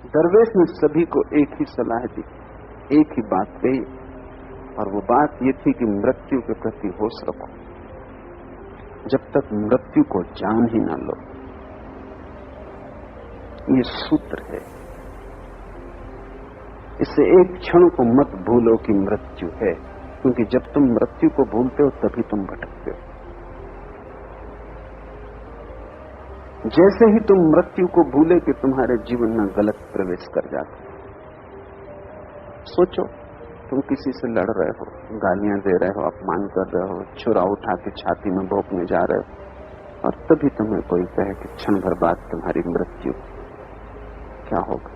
दरवेश ने सभी को एक ही सलाह दी, एक ही बात कही, और वो बात ये थी कि मृत्यु के प्रति होश रखो। जब तक मृत्यु को जान ही ना लो, ये सूत्र है। इससे एक क्षण को मत भूलो कि मृत्यु है, क्योंकि जब तुम मृत्यु को भूलते हो तभी तुम भटकते हो। जैसे ही तुम मृत्यु को भूले कि तुम्हारे जीवन में गलत प्रवेश कर जाते। सोचो, तुम किसी से लड़ रहे हो, गालियां दे रहे हो, अपमान कर रहे हो, छुरा उठा के छाती में भोंकने जा रहे हो, और तभी तुम्हें कोई कहे कि क्षण भर बाद तुम्हारी मृत्यु, क्या होगा?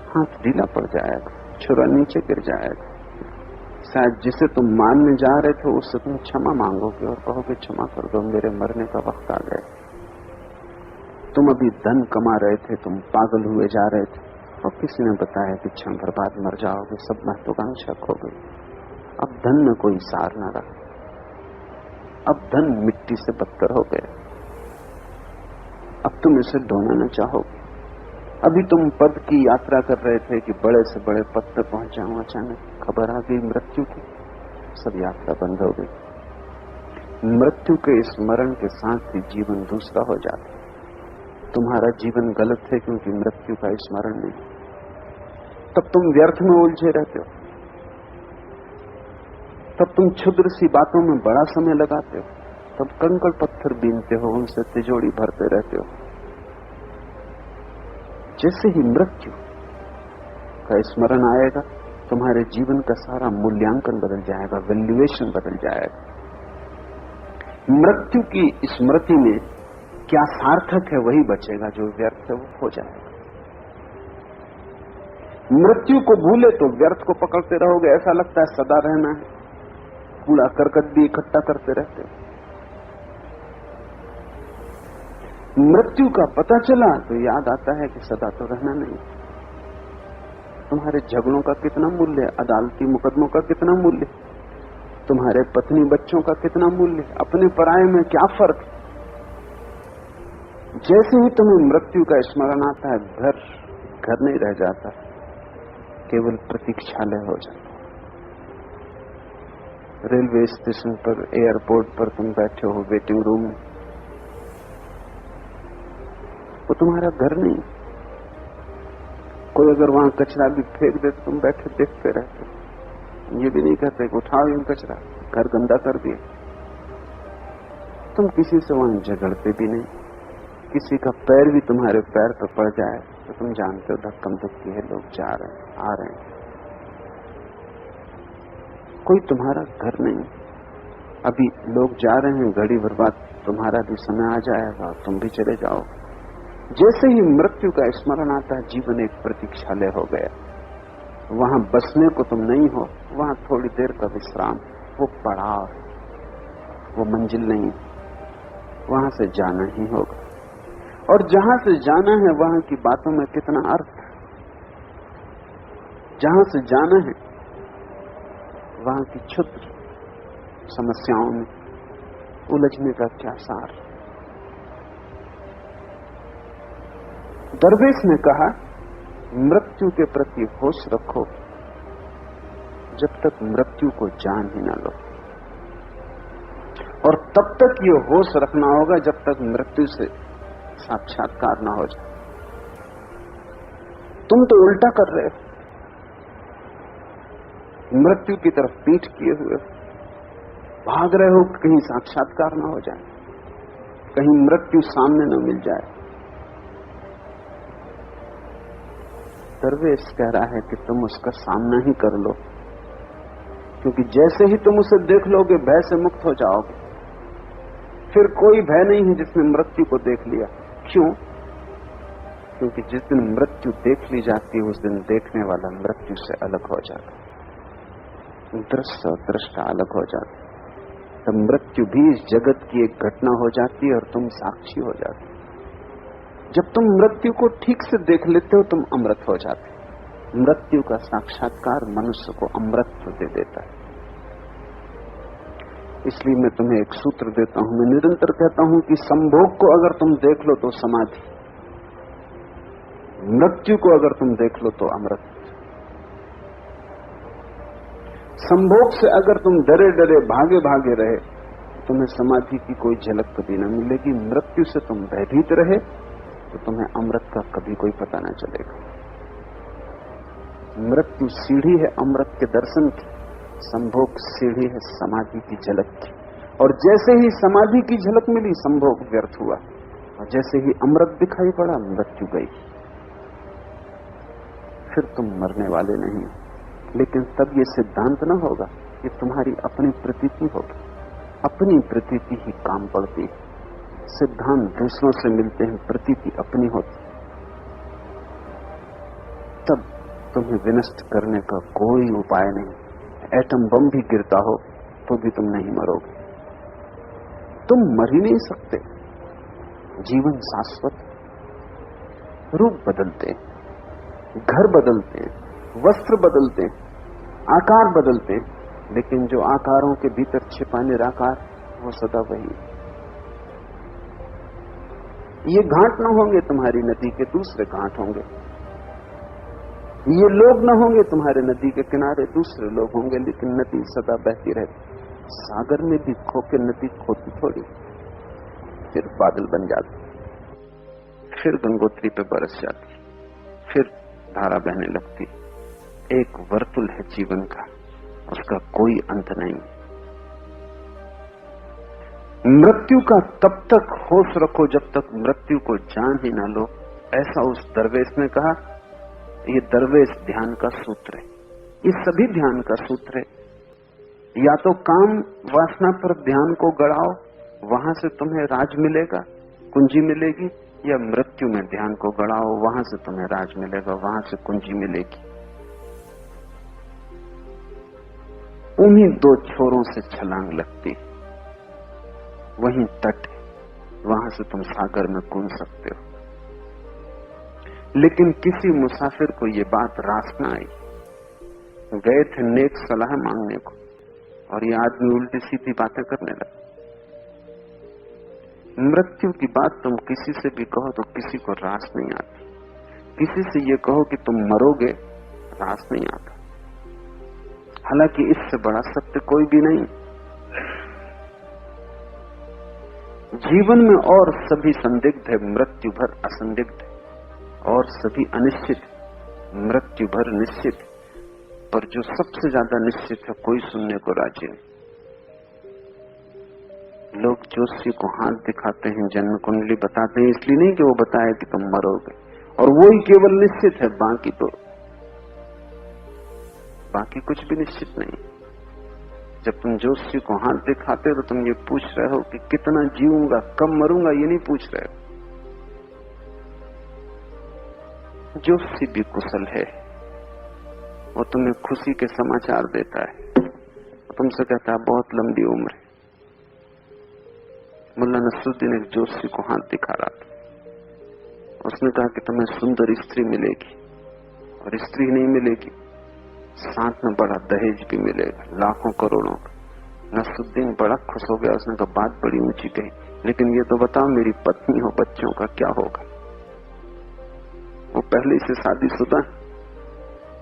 हाथ ढीला पड़ जाएगा, छुरा नीचे गिर जाएगा। शायद जिसे तुम मारने जा रहे थे उससे तुम क्षमा मांगोगे और कहोगे क्षमा कर दो, मेरे मरने का वक्त आ गया। तुम अभी धन कमा रहे थे, तुम पागल हुए जा रहे थे, और किसी ने बताया कि क्षण भर बाद मर जाओगे। सब महत्वाकांक्षा खो गई। अब धन में कोई सार न रहा, अब धन मिट्टी से बदतर हो गया। अब तुम इसे ढोना न चाहोगे। अभी तुम पद की यात्रा कर रहे थे कि बड़े से बड़े पद तक पहुंच जाऊं, अचानक खबर आ गई मृत्यु की, सब यात्रा बंद हो गई। मृत्यु के स्मरण के साथ ही जीवन दूसरा हो जाता है। तुम्हारा जीवन गलत है क्योंकि मृत्यु का स्मरण नहीं। तब तुम व्यर्थ में उलझे रहते हो, तब तुम क्षुद्र सी बातों में बड़ा समय लगाते हो, तब कंकड़ पत्थर बीनते हो, उनसे तिजोरी भरते रहते हो। जैसे ही मृत्यु का स्मरण आएगा, तुम्हारे जीवन का सारा मूल्यांकन बदल जाएगा, वैल्यूएशन बदल जाएगा। मृत्यु की स्मृति में क्या सार्थक है वही बचेगा, जो व्यर्थ है वो खो जाएगा। मृत्यु को भूले तो व्यर्थ को पकड़ते रहोगे, ऐसा लगता है सदा रहना है, कूड़ा करकट भी इकट्ठा करते रहते हो। मृत्यु का पता चला तो याद आता है कि सदा तो रहना नहीं। तुम्हारे झगड़ों का कितना मूल्य, अदालती मुकदमों का कितना मूल्य, तुम्हारे पत्नी बच्चों का कितना मूल्य, अपने पराये में क्या फर्क। जैसे ही तुम्हें मृत्यु का स्मरण आता है, घर नहीं रह जाता, केवल प्रतीक्षालय हो जाता। रेलवे स्टेशन पर, एयरपोर्ट पर तुम बैठे हो वेटिंग रूम में, वो तुम्हारा घर नहीं। कोई अगर वहां कचरा भी फेंक दे तो तुम बैठे देखते रहते हो, ये भी नहीं कहते कि उठाओ ये कचरा, घर गंदा कर दिए। तुम किसी से वहां झगड़ते भी नहीं। किसी का पैर भी तुम्हारे पैर पर पड़ जाए तो तुम जानते हो धक्कम धुक्की है, लोग जा रहे हैं, आ रहे हैं। कोई तुम्हारा घर नहीं। अभी लोग जा रहे हैं, घड़ी भर बाद तुम्हारा भी समय आ जाएगा, तुम भी चले जाओ। जैसे ही मृत्यु का स्मरण आता है, जीवन एक प्रतीक्षालय हो गया। वहां बसने को तुम नहीं हो, वहां थोड़ी देर का विश्राम, वो पड़ाव, वो मंजिल नहीं, वहां से जाना ही होगा। और जहां से जाना है वहां की बातों में कितना अर्थ, जहां से जाना है वहां की क्षुद्र समस्याओं में उलझने का क्या सार। दरवेश ने कहा, मृत्यु के प्रति होश रखो जब तक मृत्यु को जान ही ना लो, और तब तक ये होश रखना होगा जब तक मृत्यु से साक्षात्कार ना हो जाए। तुम तो उल्टा कर रहे हो, मृत्यु की तरफ पीठ किए हुए भाग रहे हो, कहीं साक्षात्कार ना हो जाए, कहीं मृत्यु सामने न मिल जाए। दरवेश कह रहा है कि तुम उसका सामना ही कर लो, क्योंकि जैसे ही तुम उसे देख लोगे भय से मुक्त हो जाओगे। फिर कोई भय नहीं है जिसने मृत्यु को देख लिया। क्यों? क्योंकि जिस दिन मृत्यु देख ली जाती है उस दिन देखने वाला मृत्यु से अलग हो जाता है, दृश्य और दृष्टा अलग हो जाता है। तब मृत्यु भी इस जगत की एक घटना हो जाती है और तुम साक्षी हो जाते हो। जब तुम मृत्यु को ठीक से देख लेते हो तुम अमृत हो जाते हो। मृत्यु का साक्षात्कार मनुष्य को अमृत दे देता है। इसलिए मैं तुम्हें एक सूत्र देता हूं, मैं निरंतर कहता हूं कि संभोग को अगर तुम देख लो तो समाधि, मृत्यु को अगर तुम देख लो तो अमृत। संभोग से अगर तुम डरे डरे भागे भागे रहे, तुम्हें समाधि की कोई झलक कभी न मिलेगी। मृत्यु से तुम भयभीत रहे तो तुम्हें अमृत का कभी कोई पता न चलेगा। मृत्यु सीढ़ी है अमृत के दर्शन की, संभोग सीढ़ी है समाधि की झलक की। और जैसे ही समाधि की झलक मिली, संभोग व्यर्थ हुआ, और जैसे ही अमृत दिखाई पड़ा, मृत्यु गई। फिर तुम मरने वाले नहीं, लेकिन तब ये सिद्धांत न होगा, ये तुम्हारी अपनी प्रतीति होगी। अपनी प्रतीति ही काम पड़ती है। सिद्धांत दूसरों से मिलते हैं, प्रतीति अपनी होती। तब तुम्हें विनष्ट करने का कोई उपाय नहीं। एटम बम भी गिरता हो तो भी तुम नहीं मरोगे। तुम मर ही नहीं सकते। जीवन शाश्वत, रूप बदलते, घर बदलते, वस्त्र बदलते, आकार बदलते, लेकिन जो आकारों के भीतर छिपा निराकार, वो सदा वही। ये घाट न होंगे तुम्हारी नदी के, दूसरे घाट होंगे। ये लोग न होंगे तुम्हारे नदी के किनारे, दूसरे लोग होंगे, लेकिन नदी सदा बहती रहती। सागर में भी खो के नदी खोती थोड़ी, फिर बादल बन जाती, फिर गंगोत्री पे बरस जाती, फिर धारा बहने लगती। एक वर्तुल है जीवन का, उसका कोई अंत नहीं। मृत्यु का तब तक होश रखो जब तक मृत्यु को जान ही ना लो। ऐसा उस दरवेश ने कहा। ये दरवेश ध्यान का सूत्र है, ये सभी ध्यान का सूत्र है। या तो काम वासना पर ध्यान को गड़ाओ, वहां से तुम्हें राज मिलेगा, कुंजी मिलेगी, या मृत्यु में ध्यान को गड़ाओ, वहां से तुम्हें राज मिलेगा, वहां से कुंजी मिलेगी। उन्हीं दो छोरों से छलांग लगती, वहीं तट, वहां से तुम सागर में कूद सकते हो। लेकिन किसी मुसाफिर को ये बात रास न आई। गए थे नेक सलाह मांगने को, और ये आदमी उल्टी सीधी बातें करने लगा। मृत्यु की बात तुम किसी से भी कहो तो किसी को रास नहीं आती। किसी से ये कहो कि तुम मरोगे, रास नहीं आता। हालांकि इससे बड़ा सत्य कोई भी नहीं। जीवन में और सभी संदिग्ध है, मृत्यु भर असंदिग्ध है, और सभी अनिश्चित, मृत्यु भर निश्चित। पर जो सबसे ज्यादा निश्चित है, कोई सुनने को राजी नहीं। लोग ज्योतिषी को हाथ दिखाते हैं, जन्म कुंडली बताते हैं, इसलिए नहीं कि वो बताए कि तुम मरोगे, और वो ही केवल निश्चित है, बाकी कुछ भी निश्चित नहीं। जब तुम ज्योतिषी को हाथ दिखाते हो तो तुम ये पूछ रहे हो कि कितना जीऊंगा, कब मरूंगा, ये नहीं पूछ रहे हो। ज्योतिषी भी कुशल है, वो तुम्हें खुशी के समाचार देता है, तुमसे कहता है बहुत लंबी उम्र है। मुल्ला नसरुद्दीन एक ज्योतिषी को हाथ दिखा रहा था। उसने कहा कि तुम्हें सुंदर स्त्री मिलेगी, और स्त्री नहीं मिलेगी, साथ में बड़ा दहेज भी मिलेगा, लाखों करोड़ों का। नसरुद्दीन बड़ा खुश हो गया। उसने कहा बात बड़ी ऊंची कही, लेकिन ये तो बताओ मेरी पत्नी हो, बच्चों का क्या होगा? वो पहले से शादीशुदा।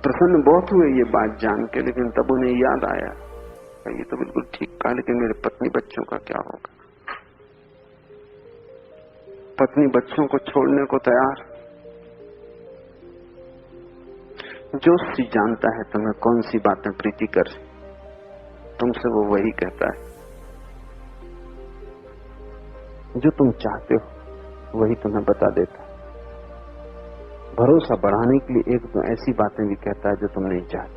प्रसन्न बहुत हुए ये बात जान के, लेकिन तब उन्हें याद आया, ये तो बिल्कुल ठीक कहा, लेकिन मेरे पत्नी बच्चों का क्या होगा? पत्नी बच्चों को छोड़ने को तैयार। ज्योतिषी जानता है तुम्हें कौन सी बातें प्रीति कर, तुमसे वो वही कहता है। जो तुम चाहते हो वही तुम्हें बता देता है। भरोसा बढ़ाने के लिए एक तो ऐसी बातें भी कहता है जो तुम नहीं चाहते।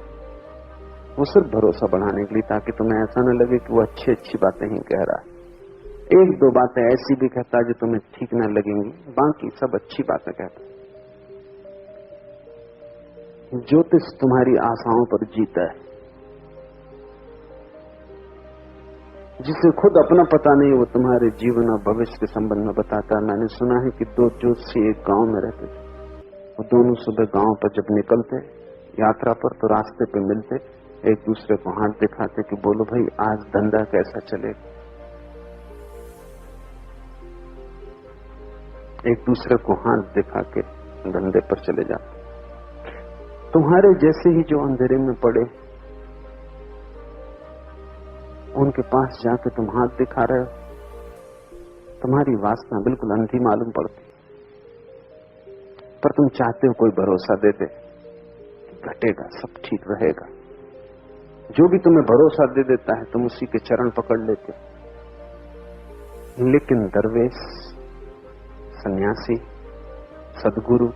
वो सिर्फ भरोसा बढ़ाने के लिए, ताकि तुम्हें ऐसा न लगे कि वो अच्छी अच्छी बातें ही कह रहा है। एक दो बातें ऐसी भी कहता है जो तुम्हें ठीक न लगेंगी, बाकी सब अच्छी बातें कहता है। ज्योतिष तुम्हारी आशाओं पर जीता है। जिसे खुद अपना पता नहीं, वो तुम्हारे जीवन और भविष्य के संबंध में बताता है। मैंने सुना है कि दो ज्योतिषी एक गांव में रहते थे। वो दोनों सुबह गांव पर जब निकलते यात्रा पर, तो रास्ते पे मिलते, एक दूसरे को हाथ दिखाते कि बोलो भाई आज धंधा कैसा चलेगा। एक दूसरे को हाथ दिखा के धंधे पर चले जाते। तुम्हारे जैसे ही जो अंधेरे में पड़े, उनके पास जाके तुम हाथ दिखा रहे हो, तुम्हारी वासना बिल्कुल अंधी मालूम पड़ती, पर तुम चाहते हो कोई भरोसा दे दे, घटेगा, सब ठीक रहेगा। जो भी तुम्हें भरोसा दे देता है तुम उसी के चरण पकड़ लेते हो। लेकिन दरवेश, सन्यासी, सदगुरु,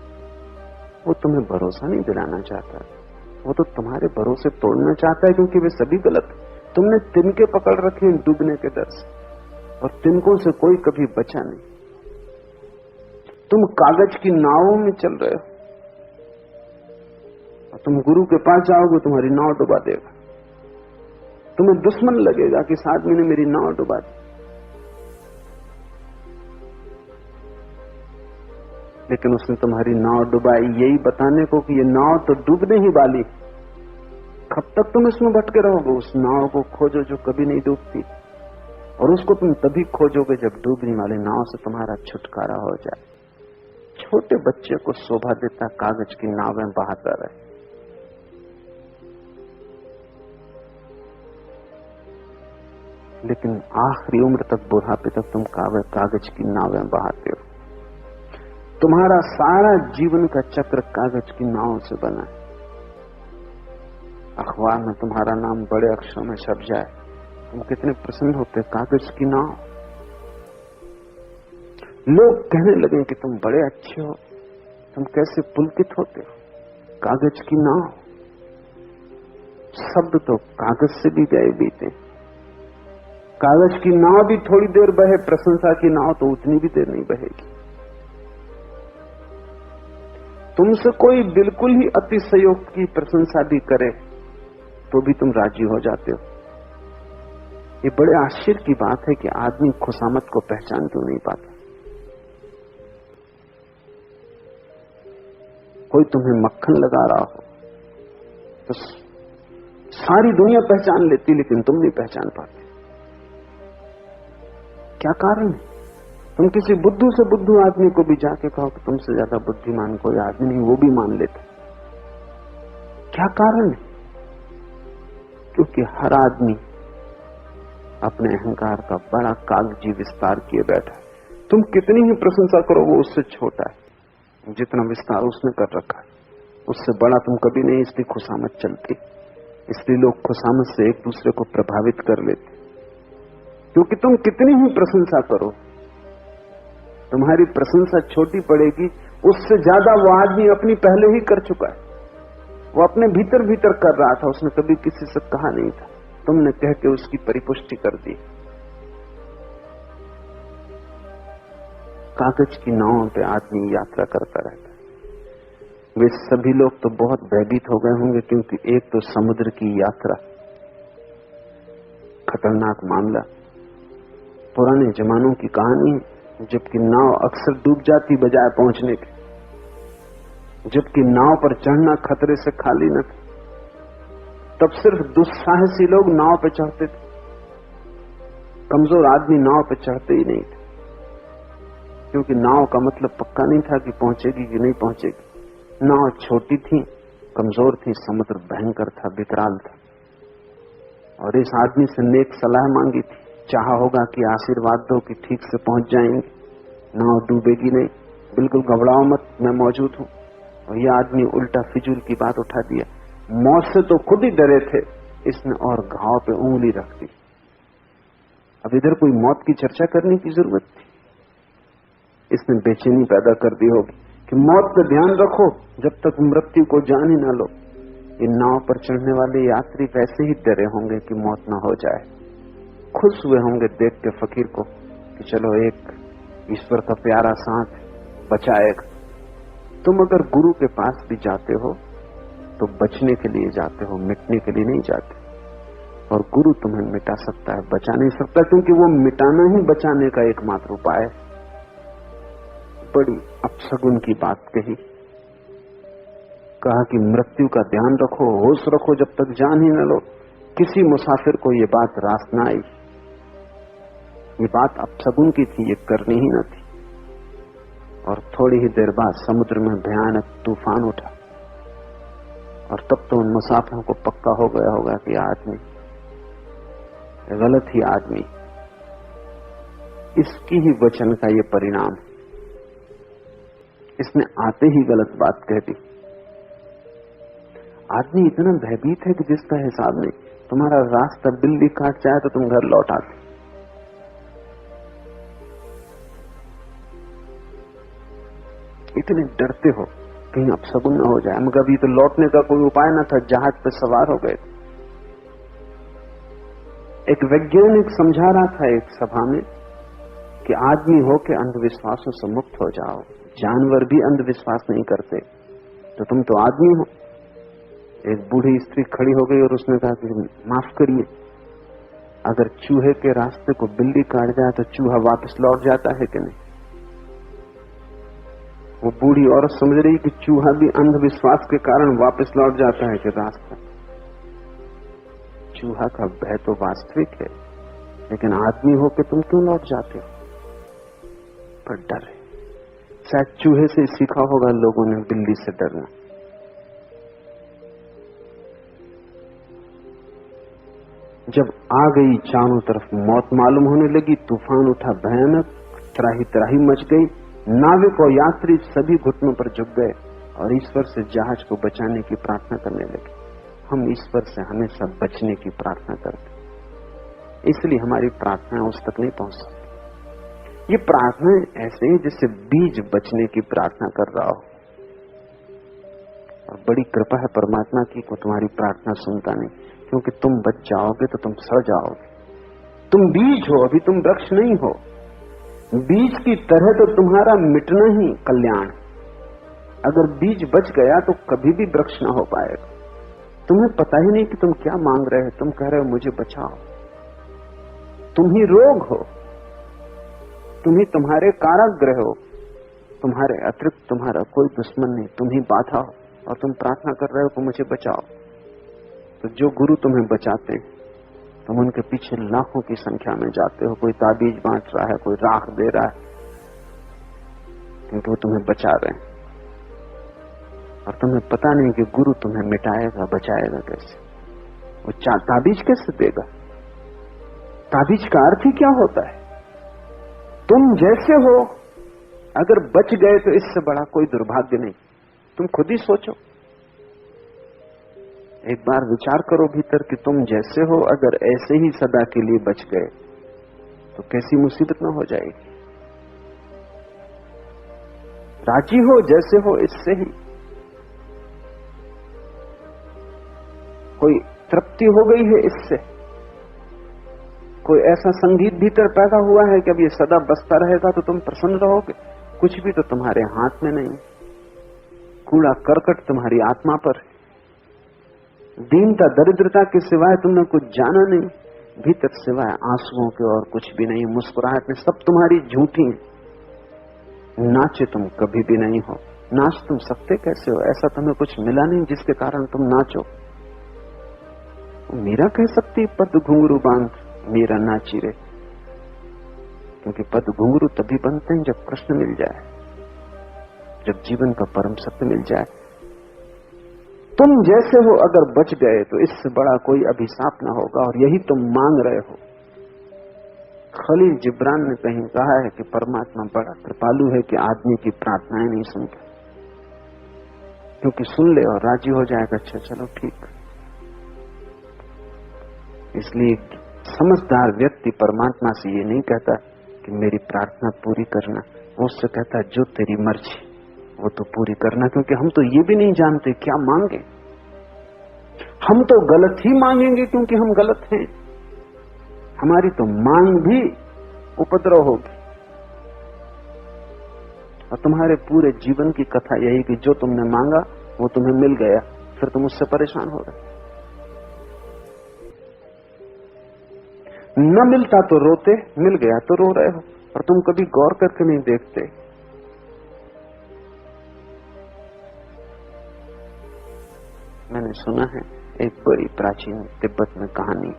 वो तुम्हें भरोसा नहीं दिलाना चाहता, वो तो तुम्हारे भरोसे तोड़ना चाहता है, क्योंकि वे सभी गलत। तुमने तिनके पकड़ रखे हैं डूबने के डर से, और तिनकों से कोई कभी बचा नहीं। तुम कागज की नावों में चल रहे हो, और तुम गुरु के पास जाओगे तुम्हारी नाव डुबा देगा। तुम्हें दुश्मन लगेगा कि इस आदमी ने मेरी नाव डुबा दी, लेकिन उसने तुम्हारी नाव डुबाई यही बताने को कि ये नाव तो डूबने ही वाली। कब तक तुम इसमें भटके रहोगे? उस नाव को खोजो जो कभी नहीं डूबती, और उसको तुम तभी खोजोगे जब डूबने वाली नाव से तुम्हारा छुटकारा हो जाए। छोटे बच्चे को शोभा देता कागज की नावें बहाता रहे, लेकिन आखिरी उम्र तक, बुढ़ापे तक तुम कागज की नावें बहाते हो। तुम्हारा सारा जीवन का चक्र कागज की नाव से बना है। अखबार में तुम्हारा नाम बड़े अक्षरों में छप जाए, तुम कितने प्रसन्न होते, कागज की नाव। लोग कहने लगे कि तुम बड़े अच्छे हो, तुम कैसे पुलकित होते हो, कागज की नाव। शब्द तो कागज से भी गए बीते। कागज की नाव भी थोड़ी देर बहे, प्रशंसा की नाव तो उतनी भी देर नहीं बहेगी। तुमसे कोई बिल्कुल ही अतिशयोक्त की प्रशंसा भी करे तो भी तुम राजी हो जाते हो। ये बड़े आश्चर्य की बात है कि आदमी खुशामद को पहचान क्यों नहीं पाता। कोई तुम्हें मक्खन लगा रहा हो तो सारी दुनिया पहचान लेती, लेकिन तुम नहीं पहचान पाते। क्या कारण है? तुम किसी बुद्धू से बुद्धू आदमी को भी जाके कहो कि तुमसे ज्यादा बुद्धिमान कोई आदमी नहीं, वो भी मान लेता। क्या कारण है? क्योंकि हर आदमी अपने अहंकार का बड़ा कागजी विस्तार किए बैठा है। तुम कितनी ही प्रशंसा करो वो उससे छोटा है। जितना विस्तार उसने कर रखा है उससे बड़ा तुम कभी नहीं। इसलिए खुशामद चलती, इसलिए लोग खुशामद से एक दूसरे को प्रभावित कर लेते। क्योंकि तुम कितनी ही प्रशंसा करो, तुम्हारी प्रशंसा छोटी पड़ेगी, उससे ज्यादा वो आदमी अपनी पहले ही कर चुका है। वो अपने भीतर भीतर कर रहा था, उसने कभी किसी से कहा नहीं था, तुमने कह के उसकी परिपुष्टि कर दी। कागज की नाव पे आदमी यात्रा करता रहता है। वे सभी लोग तो बहुत भयभीत हो गए होंगे, क्योंकि एक तो समुद्र की यात्रा खतरनाक मामला, पुराने जमानों की कहानी है, जबकि नाव अक्सर डूब जाती बजाय पहुंचने के, जबकि नाव पर चढ़ना खतरे से खाली न था। तब सिर्फ दुस्साहसी लोग नाव पर चढ़ते थे, कमजोर आदमी नाव पर चढ़ते ही नहीं थे, क्योंकि नाव का मतलब पक्का नहीं था कि पहुंचेगी कि नहीं पहुंचेगी। नाव छोटी थी, कमजोर थी, समुद्र भयंकर था, विकराल था। और इस आदमी से नेक सलाह मांगी थी, चाहा होगा कि आशीर्वाद दो कि ठीक से पहुंच जाएंगे, नाव डूबेगी नहीं, बिल्कुल घबराओ मत, मैं मौजूद हूं। और यह आदमी उल्टा फिजूल की बात उठा दिया। मौत से तो खुद ही डरे थे, इसने और घाव पे उंगली रख दी। अब इधर कोई मौत की चर्चा करने की जरूरत थी? इसने बेचैनी पैदा कर दी होगी कि मौत पे ध्यान रखो जब तक मृत्यु को जान ही ना लो। इन नाव पर चढ़ने वाले यात्री वैसे ही डरे होंगे कि मौत ना हो जाए, खुश हुए होंगे देख के फकीर को कि चलो एक ईश्वर का प्यारा साथ बचाएगा। तुम अगर गुरु के पास भी जाते हो तो बचने के लिए जाते हो, मिटने के लिए नहीं जाते। और गुरु तुम्हें मिटा सकता है, बचा नहीं सकता, क्योंकि वो मिटाना ही बचाने का एकमात्र उपाय है। बड़ी अपशगुन की बात कही, कहा कि मृत्यु का ध्यान रखो, होश रखो जब तक जान ही न लो। किसी मुसाफिर को ये बात रास न आई। ये बात अपशगुन की थी, ये करनी ही न थी। और थोड़ी ही देर बाद समुद्र में भयानक तूफान उठा, और तब तो उन मुसाफिरों को पक्का हो गया होगा कि आदमी गलत ही आदमी। इसकी ही वचन का ये परिणाम, इसने आते ही गलत बात कह दी। आदमी इतना भयभीत है कि जिसका हिसाब नहीं। तुम्हारा रास्ता बिल्ली काट जाए तो तुम घर लौट आते। इतने डरते हो कहीं अपशगुन न हो जाए। मगर अभी तो लौटने का कोई उपाय न था, जहाज पे सवार हो गए। एक वैज्ञानिक समझा रहा था एक सभा में कि आदमी हो के अंधविश्वासों से मुक्त हो जाओ। जानवर भी अंधविश्वास नहीं करते, तो तुम तो आदमी हो। एक बूढ़ी स्त्री खड़ी हो गई और उसने कहा कि माफ करिए, अगर चूहे के रास्ते को बिल्ली काट जाए तो चूहा वापस लौट जाता है कि नहीं? वो बूढ़ी औरत समझ रही कि चूहा भी अंधविश्वास के कारण वापस लौट जाता है कि रास्ता। चूहा का भय तो वास्तविक है, लेकिन आदमी हो के तुम क्यों लौट जाते हो? पर डर है। शायद चूहे से सीखा होगा लोगों ने बिल्ली से डरना। जब आ गई चारों तरफ मौत मालूम होने लगी, तूफान उठा भयानक, त्राही त्राही मच गई। नाविक और यात्री सभी घुटनों पर झुक गए और ईश्वर से जहाज को बचाने की प्रार्थना करने लगे। हम ईश्वर से हमेशा बचने की प्रार्थना करते, इसलिए हमारी प्रार्थनाएं उस तक नहीं पहुंच सकती। ये प्रार्थनाएं ऐसे ही जैसे बीज बचने की प्रार्थना कर रहा हो, और बड़ी कृपा है परमात्मा की को तुम्हारी प्रार्थना सुनता नहीं, क्योंकि तुम बच जाओगे तो तुम सड़ जाओगे। तुम बीज हो, अभी तुम वृक्ष नहीं हो। बीज की तरह तो तुम्हारा मिटना ही कल्याण। अगर बीज बच गया तो कभी भी वृक्ष ना हो पाएगा। तुम्हें पता ही नहीं कि तुम क्या मांग रहे हो। तुम कह रहे हो मुझे बचाओ। तुम ही रोग हो, तुम ही तुम्हारे कारागृह हो। तुम्हारे अतिरिक्त तुम्हारा कोई दुश्मन नहीं, तुम ही बाधा हो, और तुम प्रार्थना कर रहे हो कि मुझे बचाओ। तो जो गुरु तुम्हें बचाते हैं, तुम उनके पीछे लाखों की संख्या में जाते हो। कोई ताबीज बांट रहा है, कोई राख दे रहा है, क्योंकि वो तुम्हें बचा रहे हैं। और तुम्हें पता नहीं कि गुरु तुम्हें मिटाएगा, बचाएगा कैसे। वो ताबीज कैसे देगा? ताबीज का अर्थ ही क्या होता है? तुम जैसे हो अगर बच गए तो इससे बड़ा कोई दुर्भाग्य नहीं। तुम खुद ही सोचो, एक बार विचार करो भीतर कि तुम जैसे हो अगर ऐसे ही सदा के लिए बच गए तो कैसी मुसीबत न हो जाएगी। राजी हो जैसे हो इससे ही। कोई तृप्ति हो गई है इससे, कोई ऐसा संगीत भीतर पैदा हुआ है कि अब ये सदा बसता रहेगा तो तुम प्रसन्न रहोगे। कुछ भी तो तुम्हारे हाथ में नहीं। कूड़ा करकट तुम्हारी आत्मा पर है। दीनता दरिद्रता के सिवाय तुमने कुछ जाना नहीं। भीतर सिवाय आंसुओं के और कुछ भी नहीं। मुस्कुराहट में सब तुम्हारी झूठी है। नाचे तुम कभी भी नहीं हो। नाच तुम सकते कैसे हो? ऐसा तुम्हें कुछ मिला नहीं जिसके कारण तुम नाचो। मीरा कह सकती पद घुंघरू बांध मीरा नाची रे, क्योंकि पद घुंघरू तभी बनते हैं जब कृष्ण मिल जाए, जब जीवन का परम सत्य मिल जाए। तुम जैसे हो अगर बच गए तो इससे बड़ा कोई अभिशाप न होगा, और यही तुम मांग रहे हो। खलील जिब्रान ने कहीं कहा है कि परमात्मा बड़ा कृपालु है कि आदमी की प्रार्थनाएं नहीं सुनता, क्योंकि सुन ले और राजी हो जाएगा, अच्छा चलो ठीक। इसलिए समझदार व्यक्ति परमात्मा से ये नहीं कहता कि मेरी प्रार्थना पूरी करना, वो उससे कहता है जो तेरी मर्जी वो तो पूरी करना। क्योंकि हम तो ये भी नहीं जानते क्या मांगे। हम तो गलत ही मांगेंगे क्योंकि हम गलत हैं। हमारी तो मांग भी उपद्रव होगी। और तुम्हारे पूरे जीवन की कथा यही कि जो तुमने मांगा वो तुम्हें मिल गया, फिर तुम उससे परेशान हो गए। न मिलता तो रोते, मिल गया तो रो रहे हो, और तुम कभी गौर करके नहीं देखते। मैंने सुना है एक बड़ी प्राचीन तिब्बत में कहानी।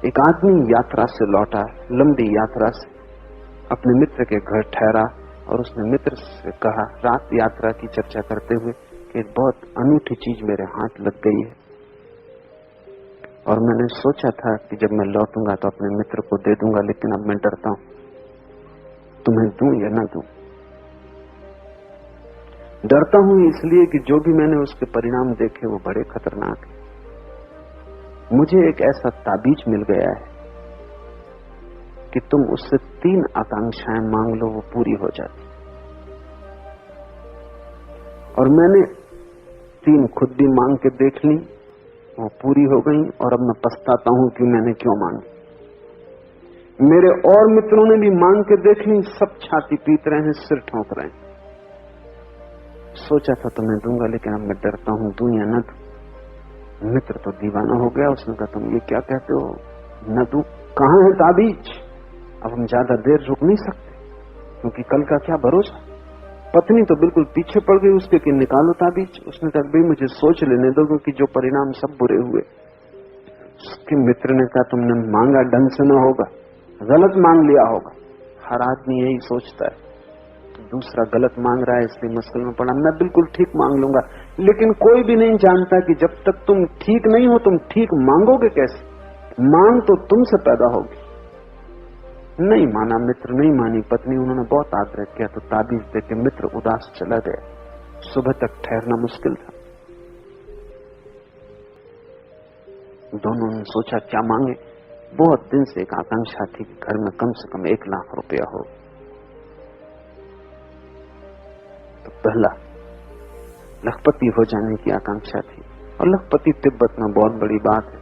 एक आदमी यात्रा से लौटा, लंबी यात्रा से, अपने मित्र के घर ठहरा और उसने मित्र से कहा, रात यात्रा की चर्चा करते हुए, कि बहुत अनूठी चीज मेरे हाथ लग गई है और मैंने सोचा था कि जब मैं लौटूंगा तो अपने मित्र को दे दूंगा, लेकिन अब मैं डरता हूं, तुम्हें दूं या ना दूं। डरता हूं इसलिए कि जो भी मैंने उसके परिणाम देखे वो बड़े खतरनाक है। मुझे एक ऐसा ताबीज मिल गया है कि तुम उससे 3 आकांक्षाएं मांग लो, वो पूरी हो जाती, और मैंने 3 खुद भी मांग के देख ली, वो पूरी हो गई, और अब मैं पछताता हूं कि मैंने क्यों मांगी। मेरे और मित्रों ने भी मांग के देख ली, सब छाती पीट रहे हैं, सिर ठोंक रहे हैं। सोचा था तो मैं दूंगा, लेकिन अब मैं डरता हूं, दूं या न दूं। मित्र तो दीवाना हो गया, उसने कहा, तुम ये क्या कहते हो, न दूं? कहां है ताबीज? अब हम ज्यादा देर रुक नहीं सकते, क्योंकि कल का क्या भरोसा। पत्नी तो बिल्कुल पीछे पड़ गई उसके कि निकालो ताबीज। उसने कहा, भाई मुझे सोच लेने दो, क्योंकि जो परिणाम सब बुरे हुए। उसके मित्र ने कहा, तुमने मांगा ढंग से न होगा, गलत मांग लिया होगा। हर आदमी यही सोचता है, दूसरा गलत मांग रहा है इसलिए मुश्किल में पड़ा, मैं बिल्कुल ठीक मांग लूंगा। लेकिन कोई भी नहीं जानता कि जब तक तुम ठीक नहीं हो तुम ठीक मांगोगे कैसे। मांग तो तुमसे पैदा होगी। नहीं माना मित्र, नहीं मानी पत्नी, उन्होंने बहुत आग्रह किया तो ताबीज देके मित्र उदास चला गया। सुबह तक ठहरना मुश्किल था। दोनों ने सोचा क्या मांगे। बहुत दिन से एक आकांक्षा थी कि घर में कम से कम 1 लाख रुपया हो। तो पहला लखपति हो जाने की आकांक्षा थी, और लखपति तिब्बत में बहुत बड़ी बात है।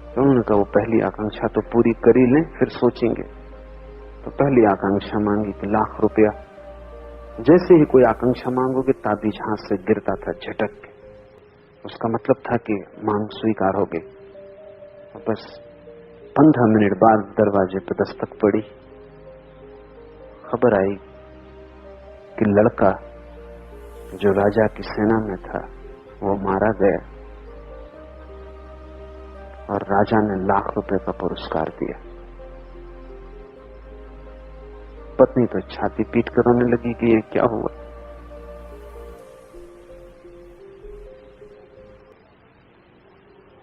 तो उन्होंने कहा, वो पहली आकांक्षा तो पूरी कर ही लें, फिर सोचेंगे। तो पहली आकांक्षा मांगी कि 1 लाख रुपया। जैसे ही कोई आकांक्षा मांगोगे ताबीज हाथ से गिरता था झटक के, उसका मतलब था कि मांग स्वीकार हो गई। बस 15 मिनट बाद दरवाजे पर दस्तक पड़ी। खबर आई कि लड़का जो राजा की सेना में था वो मारा गया, और राजा ने 1 लाख रुपए का पुरस्कार दिया। पत्नी तो छाती पीट कर रोने लगी कि ये क्या हुआ।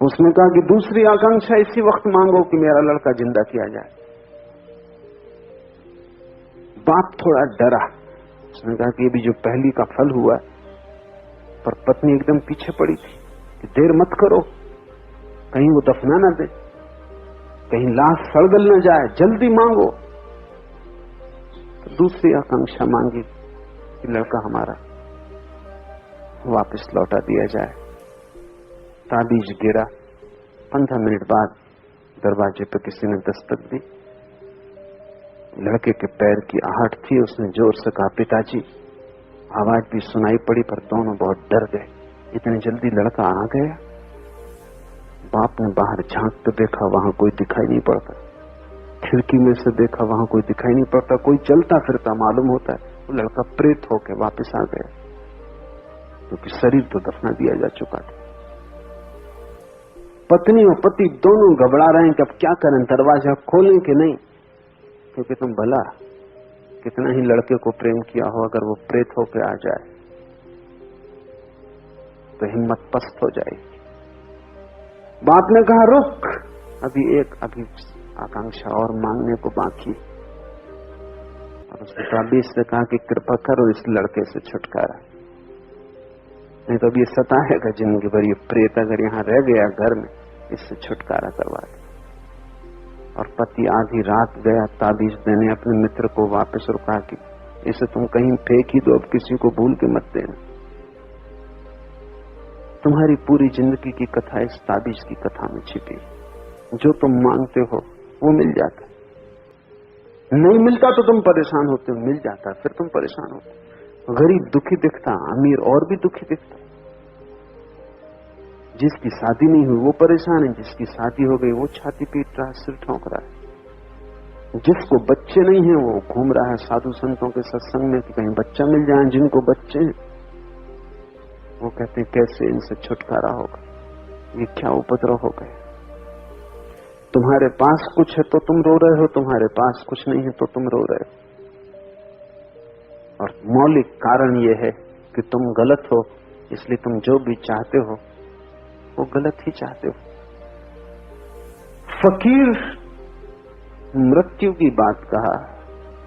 उसने कहा कि दूसरी आकांक्षा इसी वक्त मांगो कि मेरा लड़का जिंदा किया जाए। बाप थोड़ा डरा। उसने कहा कि ये भी जो पहली का फल हुआ, पर पत्नी एकदम पीछे पड़ी थी कि देर मत करो, कहीं वो दफना न दे, कहीं लाश सड़गल न जाए, जल्दी मांगो। तो दूसरी आकांक्षा मांगी कि लड़का हमारा वापस लौटा दिया जाए। ताबीज गिरा। 15 मिनट बाद दरवाजे पर किसी ने दस्तक दी। लड़के के पैर की आहट थी। उसने जोर से कहा, पिताजी। आवाज भी सुनाई पड़ी, पर दोनों बहुत डर गए। इतनी जल्दी लड़का आ गया। बाप ने बाहर झांक कर देखा, वहां कोई दिखाई नहीं पड़ता। खिड़की में से देखा, वहां कोई दिखाई नहीं पड़ता। कोई चलता फिरता मालूम होता है। वो लड़का प्रेत होकर वापस आ गया, क्योंकि शरीर तो दफना दिया जा चुका था। पत्नी और पति दोनों घबरा रहे हैं कि अब क्या करें, दरवाजा खोलें कि नहीं, क्योंकि तुम भला कितना ही लड़के को प्रेम किया हो, अगर वो प्रेत होकर आ जाए तो हिम्मत पस्त हो जाएगी। बाप ने कहा, रुक, अभी आकांक्षा और मांगने को बाकी। और उसने ताबीज से कहा कि कृपा करो इस लड़के से छुटकारा, नहीं तो अब ये सताएगा जिंदगी भर। ये प्रेत अगर यहाँ रह गया घर में, इससे छुटकारा करवा दे। और पति आधी रात गया ताबीज देने, अपने मित्र को वापस रुका कि इसे तुम कहीं फेंक ही दो, अब किसी को भूल के मत देना। तुम्हारी पूरी जिंदगी की कथा इस ताबीज की कथा में छिपी। जो तुम मांगते हो वो मिल जाता, नहीं मिलता तो तुम परेशान होते हो, मिल जाता फिर तुम परेशान होते। गरीब दुखी दिखता, अमीर और भी दुखी दिखता। जिसकी शादी नहीं हुई वो परेशान है, जिसकी शादी हो गई वो छाती पीट रहा है, सिर ठोंक रहा है। जिसको बच्चे नहीं है वो घूम रहा है साधु संतों के सत्संग में कि कहीं बच्चा मिल जाए। जिनको बच्चे हैं वो कहते हैं कैसे इनसे छुटकारा होगा, ये क्या उपद्रव हो गए। तुम्हारे पास कुछ है तो तुम रो रहे हो, तुम्हारे पास कुछ नहीं है तो तुम रो रहे हो। और मौलिक कारण यह है कि तुम गलत हो, इसलिए तुम जो भी चाहते हो वो गलत ही चाहते हो। फकीर मृत्यु की बात कहा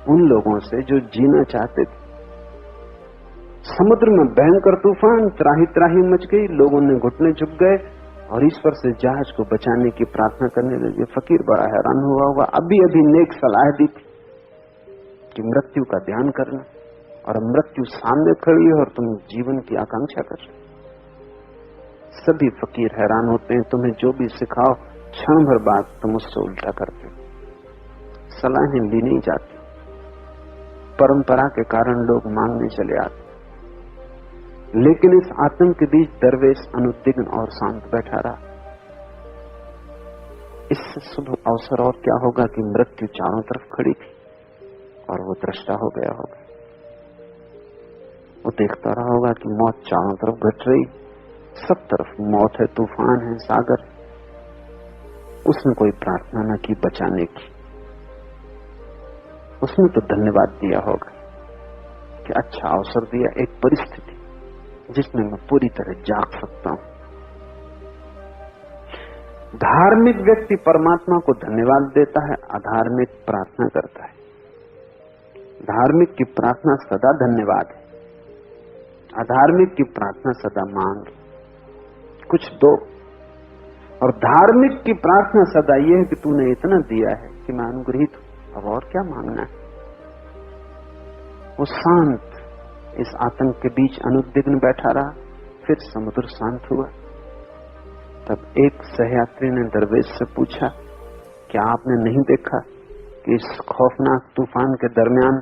उन लोगों से जो जीना चाहते थे। समुद्र में भयंकर तूफान, त्राही त्राही मच गई, लोगों ने घुटने झुक गए और ईश्वर से जहाज को बचाने की प्रार्थना करने लगे। फकीर बड़ा हैरान हुआ होगा, अभी अभी नेक सलाह दी थी कि मृत्यु का ध्यान करना, और मृत्यु सामने खड़ी है और तुम जीवन की आकांक्षा कर रहे। सभी फकीर हैरान होते हैं, तुम्हें जो भी सिखाओ क्षण भर बाद तुम उससे उल्टा करते हो, सलाहें ली नहीं जाती, परंपरा के कारण लोग मांगने चले आते। लेकिन इस आतंक के बीच दरवेश अनुद्विग्न और शांत बैठा रहा। इससे शुभ अवसर और क्या होगा कि मृत्यु चारों तरफ खड़ी थी और वो दृष्टा हो गया होगा। वो देखता रहा होगा कि मौत चारों तरफ घट रही, सब तरफ मौत है, तूफान है, सागर। उसने कोई प्रार्थना न की बचाने की, उसने तो धन्यवाद दिया होगा कि अच्छा अवसर दिया, एक परिस्थिति जिसमें मैं पूरी तरह जाग सकता हूं। धार्मिक व्यक्ति परमात्मा को धन्यवाद देता है, अधार्मिक प्रार्थना करता है। धार्मिक की प्रार्थना सदा धन्यवाद है, अधार्मिक की प्रार्थना सदा मांग, कुछ दो। और धार्मिक की प्रार्थना सदा यह है कि तूने इतना दिया है कि मैं अनुग्रहित हूं, अब और क्या मांगना है। वो शांत इस आतंक के बीच अनुद्विग्न बैठा रहा। फिर समुद्र शांत हुआ। तब एक सहयात्री ने दरवेश से पूछा, क्या आपने नहीं देखा कि इस खौफनाक तूफान के दरमियान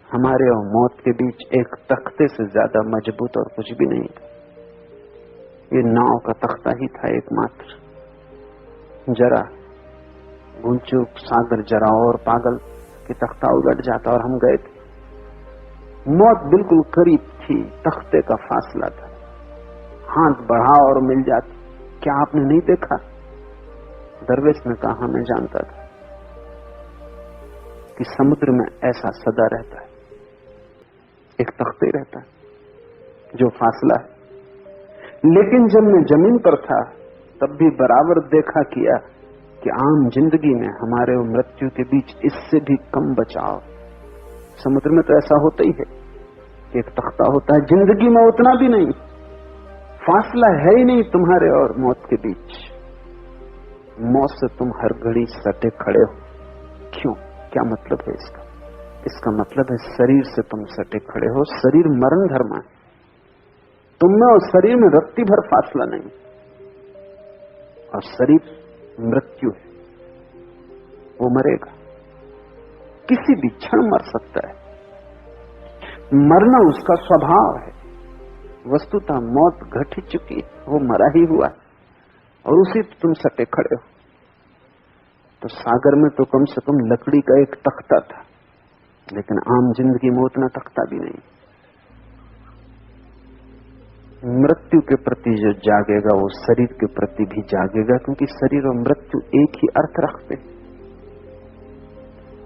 हमारे और मौत के बीच एक तख्ते से ज्यादा मजबूत और कुछ भी नहीं था। ये नाव का तख्ता ही था एकमात्र। जरा भूल-चूक सागर जरा और पागल कि तख्ता उलट जाता और हम गए थे। मौत बिल्कुल करीब थी, तख्ते का फासला था, हाथ बढ़ा और मिल जाती। क्या आपने नहीं देखा? दरवेश ने कहा, मैं जानता था कि समुद्र में ऐसा सदा रहता है, एक तख्ते रहता है जो फासला है। लेकिन जब मैं जमीन पर था तब भी बराबर देखा किया कि आम जिंदगी में हमारे और मृत्यु के बीच इससे भी कम बचाव। समुद्र में तो ऐसा होता ही है, एक तख्ता होता है, जिंदगी में उतना भी नहीं, फासला है ही नहीं तुम्हारे और मौत के बीच। मौत से तुम हर घड़ी सटे खड़े हो। क्यों? क्या मतलब है इसका? इसका मतलब है शरीर से तुम सटे खड़े हो। शरीर मरण धर्म है, तुम में और शरीर में रत्ती भर फासला नहीं, और शरीर मृत्यु है, वो मरेगा, किसी भी क्षण मर सकता है। मरना उसका स्वभाव है। वस्तुतः मौत घट ही चुकी, वो मरा ही हुआ और उसी तुम सटे खड़े हो। तो सागर में तो कम से कम लकड़ी का एक तख्ता था, लेकिन आम जिंदगी में उतना तख्ता भी नहीं। मृत्यु के प्रति जो जागेगा वो शरीर के प्रति भी जागेगा, क्योंकि शरीर और मृत्यु एक ही अर्थ रखते हैं।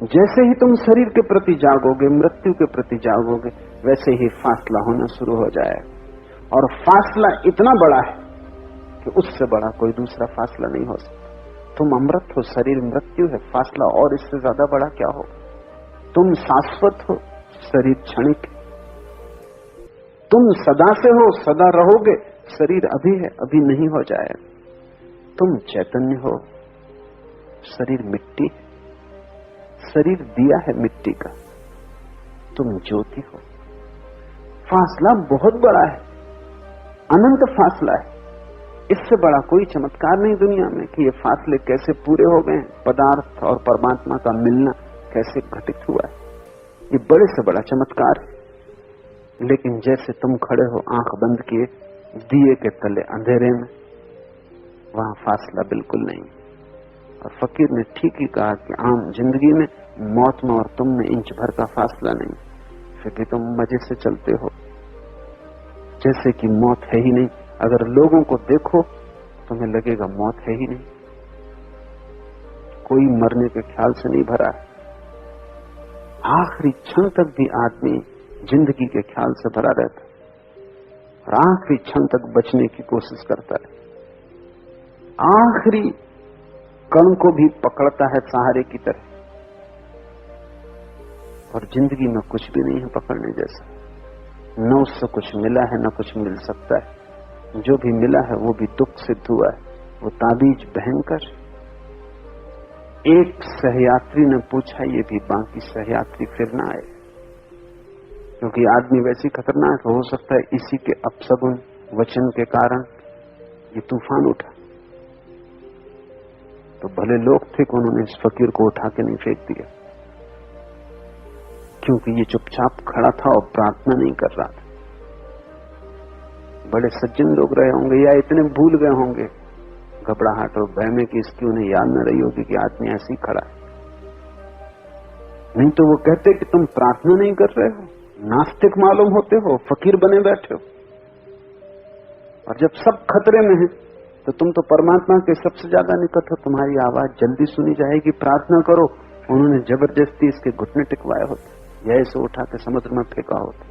जैसे ही तुम शरीर के प्रति जागोगे, मृत्यु के प्रति जागोगे, वैसे ही फासला होना शुरू हो जाएगा। और फासला इतना बड़ा है कि उससे बड़ा कोई दूसरा फासला नहीं हो सकता। तुम अमृत हो, शरीर मृत्यु है, फासला और इससे ज्यादा बड़ा क्या हो? तुम शाश्वत हो, शरीर क्षणिक है। तुम सदा से हो, सदा रहोगे, शरीर अभी है, अभी नहीं हो जाएगा। तुम चैतन्य हो, शरीर मिट्टी है, शरीर दिया है मिट्टी का, तुम ज्योति हो। फासला बहुत बड़ा है, अनंत फासला है। इससे बड़ा कोई चमत्कार नहीं दुनिया में कि ये फासले कैसे पूरे हो गए, पदार्थ और परमात्मा का मिलना कैसे घटित हुआ है। ये बड़े से बड़ा चमत्कार है। लेकिन जैसे तुम खड़े हो आंख बंद किए दिए के तले अंधेरे में, वहां फासला बिल्कुल नहीं। और फकीर ने ठीक ही कहा कि आम जिंदगी में मौत में और तुम में इंच भर का फासला नहीं, फिर भी तुम मजे से चलते हो जैसे कि मौत है ही नहीं। अगर लोगों को देखो तुम्हें लगेगा मौत है ही नहीं। कोई मरने के ख्याल से नहीं भरा है। आखिरी क्षण तक भी आदमी जिंदगी के ख्याल से भरा रहता है और आखिरी क्षण तक बचने की कोशिश करता है। आखिरी कण को भी पकड़ता है सहारे की तरह। और जिंदगी में कुछ भी नहीं है पकड़ने जैसा। न उससे कुछ मिला है, न कुछ मिल सकता है। जो भी मिला है वो भी दुख सिद्ध हुआ है, वो ताबीज भयंकर। एक सहयात्री ने पूछा, ये भी बाकी सहयात्री फिर ना आए, क्योंकि आदमी वैसी खतरनाक हो सकता है इसी के अपशगुन वचन के कारण ये तूफान उठा। तो भले लोग थे कि उन्होंने इस फकीर को उठा के नहीं फेंक दिया, क्योंकि ये चुपचाप खड़ा था और प्रार्थना नहीं कर रहा था। बड़े सज्जन लोग रहे होंगे या इतने भूल गए होंगे घबराहट और भय में कि इसकी उन्हें याद न रही होगी कि आदमी ऐसे ही खड़ा है। नहीं तो वो कहते कि तुम प्रार्थना नहीं कर रहे हो, नास्तिक मालूम होते हो, फकीर बने बैठे हो। और जब सब खतरे में है तो तुम तो परमात्मा के सबसे ज्यादा निकट हो, तुम्हारी आवाज जल्दी सुनी जाएगी, प्रार्थना करो। उन्होंने जबरदस्ती इसके घुटने टिकवाए होते या इसे उठा के समुद्र में फेंका होता।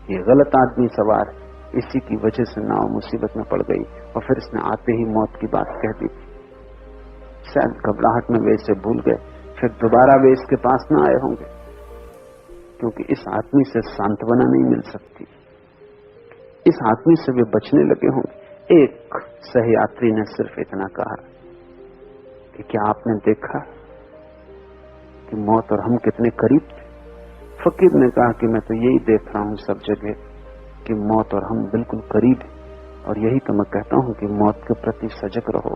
ये गलत आदमी सवार, इसी की वजह से नाव मुसीबत में पड़ गई और फिर इसने आते ही मौत की बात कह दी। शायद घबराहट में वे इसे भूल गए, फिर दोबारा वे इसके पास न आए होंगे, क्योंकि इस आदमी से सांत्वना नहीं मिल सकती। इस आदमी से वे बचने लगे होंगे। एक सहयात्री ने सिर्फ इतना कहा कि क्या आपने देखा कि मौत और हम कितने करीब थे? फकीर ने कहा कि मैं तो यही देख रहा हूं सब जगह कि मौत और हम बिल्कुल करीब हैं, और यही तो मैं कहता हूं कि मौत के प्रति सजग रहो।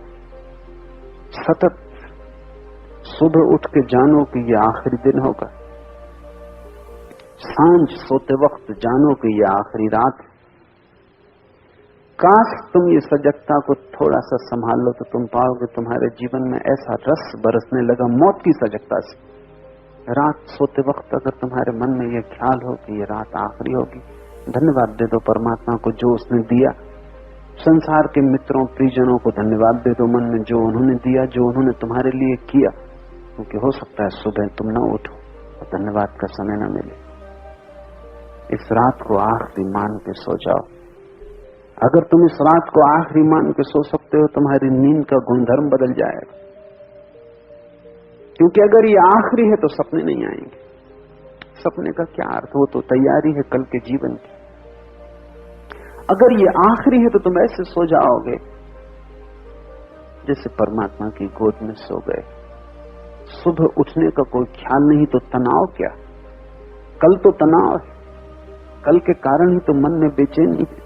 सतत सुबह उठ के जानो कि यह आखिरी दिन होगा, सांझ सोते वक्त जानो कि यह आखिरी रात है। काश तुम ये सजगता को थोड़ा सा संभाल लो तो तुम पाओगे तुम्हारे जीवन में ऐसा रस बरसने लगा मौत की सजगता से। रात सोते वक्त अगर तुम्हारे मन में यह ख्याल हो कि ये रात आखिरी होगी, धन्यवाद दे दो परमात्मा को जो उसने दिया। संसार के मित्रों परिजनों को धन्यवाद दे दो मन में जो उन्होंने दिया, जो उन्होंने तुम्हारे लिए किया, क्योंकि हो सकता है सुबह तुम न उठो और धन्यवाद का समय न मिले। इस रात को आखिरी मान के सो जाओ। अगर तुम इस रात को आखिरी मान के सो सकते हो, तुम्हारी नींद का गुणधर्म बदल जाएगा। क्योंकि अगर ये आखिरी है तो सपने नहीं आएंगे। सपने का क्या अर्थ, वो तो तैयारी है कल के जीवन की। अगर ये आखिरी है तो तुम ऐसे सो जाओगे जैसे परमात्मा की गोद में सो गए। सुबह उठने का कोई ख्याल नहीं तो तनाव क्या? कल तो तनाव है, कल के कारण ही तो मन में बेचैनी है।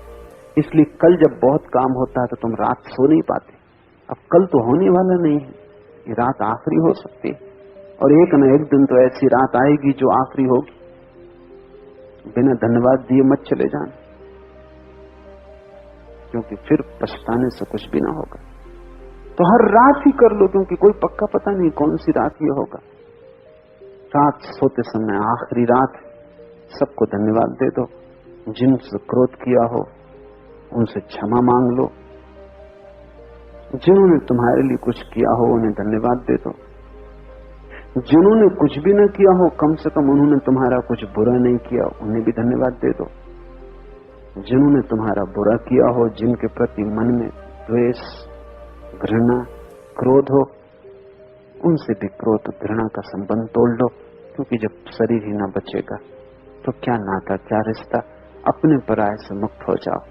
इसलिए कल जब बहुत काम होता है तो तुम रात सो नहीं पाते। अब कल तो होने वाला नहीं है, ये रात आखिरी हो सकती है, और एक न एक दिन तो ऐसी रात आएगी जो आखिरी होगी। बिना धन्यवाद दिए मत चले जाना, क्योंकि फिर पछताने से कुछ भी ना होगा। तो हर रात ही कर लो, क्योंकि कोई पक्का पता नहीं कौन सी रात ये होगा। रात सोते समय आखिरी रात, सबको धन्यवाद दे दो। जिनसे क्रोध किया हो उनसे क्षमा मांग लो। जिन्होंने तुम्हारे लिए कुछ किया हो उन्हें धन्यवाद दे दो। जिन्होंने कुछ भी न किया हो, कम से कम उन्होंने तुम्हारा कुछ बुरा नहीं किया, उन्हें भी धन्यवाद दे दो। जिन्होंने तुम्हारा बुरा किया हो, जिनके प्रति मन में द्वेष, घृणा, क्रोध हो, उनसे भी क्रोध घृणा का संबंध तोड़ लो। क्योंकि जब शरीर ही ना बचेगा तो क्या नाता, क्या रिश्ता। अपने पराये से मुक्त हो जाओ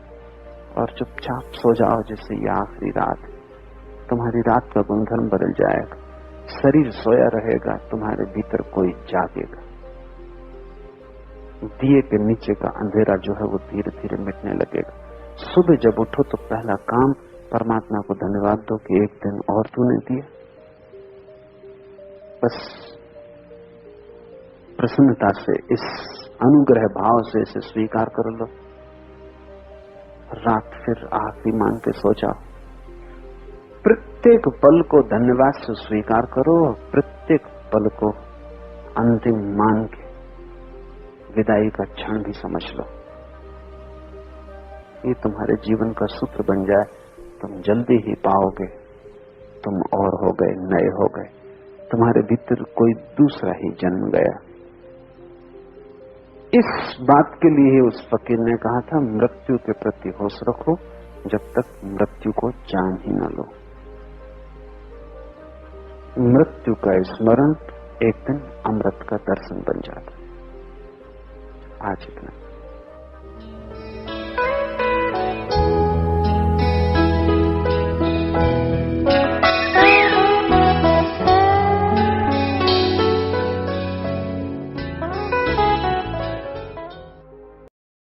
और चुपचाप सो जाओ जैसे ये आखिरी रात। तुम्हारी रात का गुणधर्म बदल जाएगा। शरीर सोया रहेगा, तुम्हारे भीतर कोई जागेगा। दिए के नीचे का अंधेरा जो है वो धीरे धीरे मिटने लगेगा। सुबह जब उठो तो पहला काम परमात्मा को धन्यवाद दो कि एक दिन और तूने दिया। बस प्रसन्नता से, इस अनुग्रह भाव से इसे स्वीकार कर लो। रात फिर आखिरी मान के सो जाओ। प्रत्येक पल को धन्यवाद से स्वीकार करो और प्रत्येक पल को अंतिम मान के विदाई का क्षण भी समझ लो। ये तुम्हारे जीवन का सूत्र बन जाए, तुम जल्दी ही पाओगे तुम और हो गए, नए हो गए। तुम्हारे भीतर कोई दूसरा ही जन्म गया। इस बात के लिए उस फकीर ने कहा था, मृत्यु के प्रति होश रखो जब तक मृत्यु को जान ही न लो। मृत्यु का स्मरण एक दिन अमृत का दर्शन बन जाता। आज इतना।